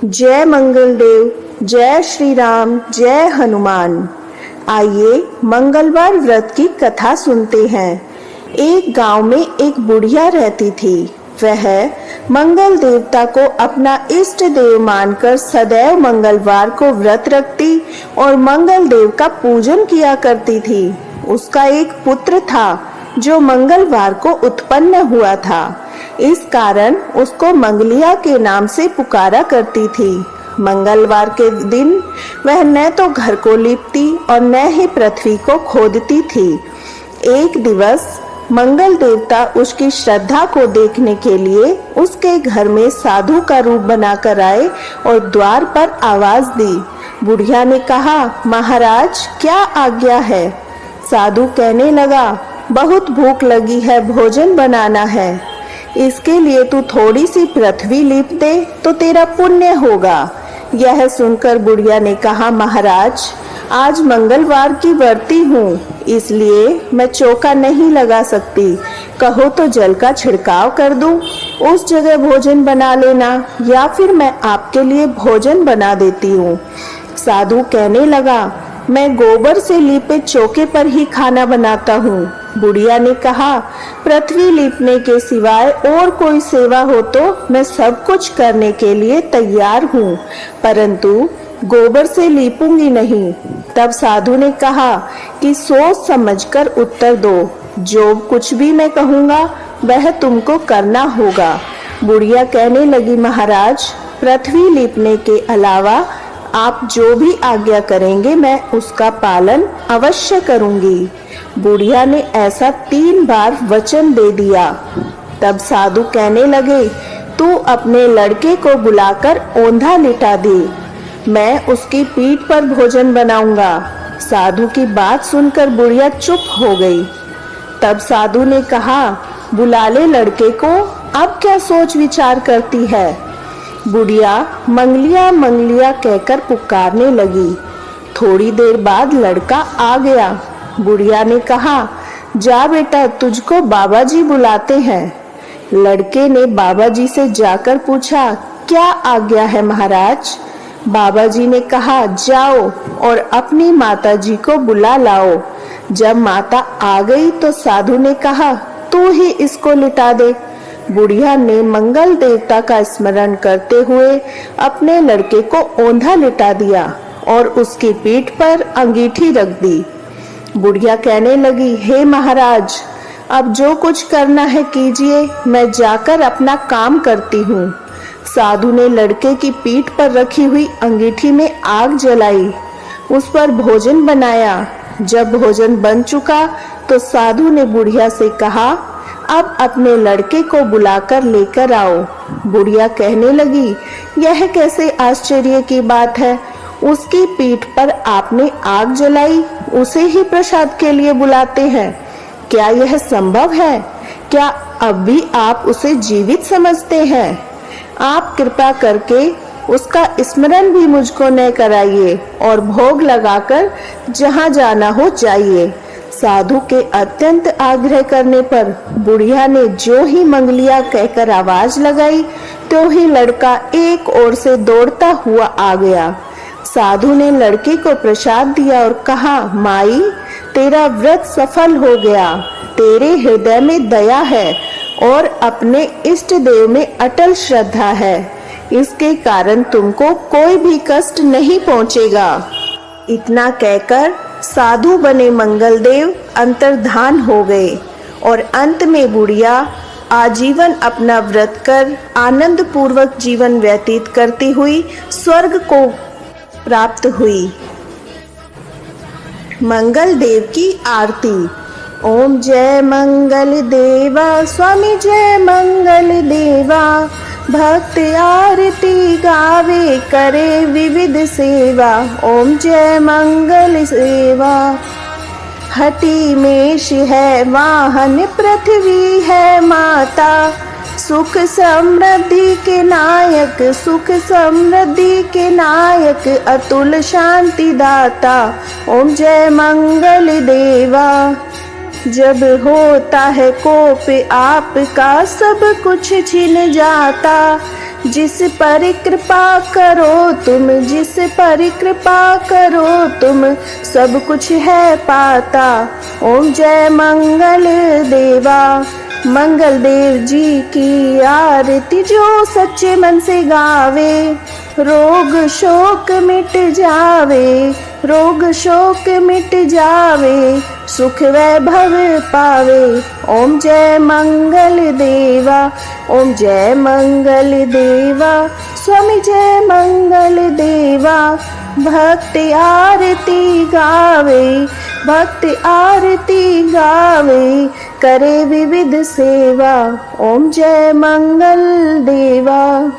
जय मंगल देव, जय श्री राम, जय हनुमान। आइए मंगलवार व्रत की कथा सुनते हैं। एक गांव में एक बुढ़िया रहती थी। वह मंगल देवता को अपना इष्ट देव मानकर सदैव मंगलवार को व्रत रखती और मंगल देव का पूजन किया करती थी। उसका एक पुत्र था जो मंगलवार को उत्पन्न हुआ था। इस कारण उसको मंगलिया के नाम से पुकारा करती थी। मंगलवार के दिन वह न तो घर को लीपती और न ही पृथ्वी को खोदती थी। एक दिवस मंगल देवता उसकी श्रद्धा को देखने के लिए उसके घर में साधु का रूप बनाकर आए और द्वार पर आवाज दी। बुढ़िया ने कहा, महाराज क्या आज्ञा है? साधु कहने लगा, बहुत भूख लगी है, भोजन बनाना है। इसके लिए तू थोड़ी सी पृथ्वी लीप दे तो तेरा पुण्य होगा। यह सुनकर बुढ़िया ने कहा, महाराज आज मंगलवार की व्रती हूँ, इसलिए मैं चौका नहीं लगा सकती। कहो तो जल का छिड़काव कर दूं, उस जगह भोजन बना लेना, या फिर मैं आपके लिए भोजन बना देती हूँ। साधु कहने लगा, मैं गोबर से लीपे चौके पर ही खाना बनाता हूँ। बुढ़िया ने कहा, पृथ्वी लीपने के सिवाय और कोई सेवा हो तो मैं सब कुछ करने के लिए तैयार हूँ, परंतु गोबर से लीपूंगी नहीं। तब साधु ने कहा कि सोच समझकर उत्तर दो, जो कुछ भी मैं कहूँगा वह तुमको करना होगा। बुढ़िया कहने लगी, महाराज पृथ्वी लीपने के अलावा आप जो भी आज्ञा करेंगे मैं उसका पालन अवश्य करूंगी। बुढ़िया ने ऐसा 3 बार वचन दे दिया। तब साधु कहने लगे, तू अपने लड़के को बुलाकर औंधा लिटा दे, मैं उसकी पीठ पर भोजन बनाऊंगा। साधु की बात सुनकर बुढ़िया चुप हो गई। तब साधु ने कहा, बुला ले लड़के को, अब क्या सोच विचार करती है? बुढ़िया मंगलिया मंगलिया कहकर पुकारने लगी। थोड़ी देर बाद लड़का आ गया। बुढ़िया ने कहा, जा बेटा, तुझको बाबा जी बुलाते हैं। लड़के ने बाबा जी से जाकर पूछा, क्या आज्ञा है महाराज? बाबा जी ने कहा, जाओ और अपनी माता जी को बुला लाओ। जब माता आ गई तो साधु ने कहा, तू ही इसको लिटा दे। बुढ़िया ने मंगल देवता का स्मरण करते हुए अपने लड़के को औंधा लिटा दिया और उसकी पीठ पर अंगीठी रख दी। बुढ़िया कहने लगी, हे महाराज अब जो कुछ करना है कीजिए, मैं जाकर अपना काम करती हूँ। साधु ने लड़के की पीठ पर रखी हुई अंगीठी में आग जलाई, उस पर भोजन बनाया। जब भोजन बन चुका तो साधु ने बुढ़िया से कहा, अब अपने लड़के को बुलाकर लेकर आओ। बुढ़िया कहने लगी, यह कैसे आश्चर्य की बात है? उसकी पीठ पर आपने आग जलाई, उसे ही प्रसाद के लिए बुलाते हैं। क्या यह संभव है? क्या अब भी आप उसे जीवित समझते हैं? आप कृपा करके उसका स्मरण भी मुझको न कराइए और भोग लगाकर जहाँ जाना हो जाइए। साधु के अत्यंत आग्रह करने पर बुढ़िया ने जो ही मंगलिया कहकर आवाज लगाई तो ही लड़का एक ओर से दौड़ता हुआ आ गया। साधु ने लड़के को प्रसाद दिया और कहा, माई तेरा व्रत सफल हो गया, तेरे हृदय में दया है और अपने इष्ट देव में अटल श्रद्धा है, इसके कारण तुमको कोई भी कष्ट नहीं पहुंचेगा। इतना कहकर साधु बने मंगल देव अंतर्धान हो गए और अंत में बुढ़िया आजीवन अपना व्रत कर आनंद पूर्वक जीवन व्यतीत करती हुई स्वर्ग को प्राप्त हुई। मंगल देव की आरती। ओम जय मंगल देवा, स्वामी जय मंगल देवा, भक्त आरती गावे करे विविध सेवा। ओम जय मंगल सेवा। हटी मेष है वाहन, पृथ्वी है माता, सुख समृद्धि के नायक, सुख समृद्धि के नायक, अतुल शांति दाता। ओम जय मंगल देवा। जब होता है कोप आपका सब कुछ छिन जाता, जिस पर कृपा करो तुम, जिस पर कृपा करो तुम, सब कुछ है पाता। ओम जय मंगल देवा। मंगल देव जी की आरती जो सच्चे मन से गावे, रोग शोक मिट जावे, रोग शोक मिट जावे, सुख वैभव पावे। ओम जय मंगल देवा, ओम जय मंगल देवा, स्वामी जय मंगल देवा। भक्त आरती गावे, भक्त आरती गावे, करे विविध सेवा। ओम जय मंगल देवा।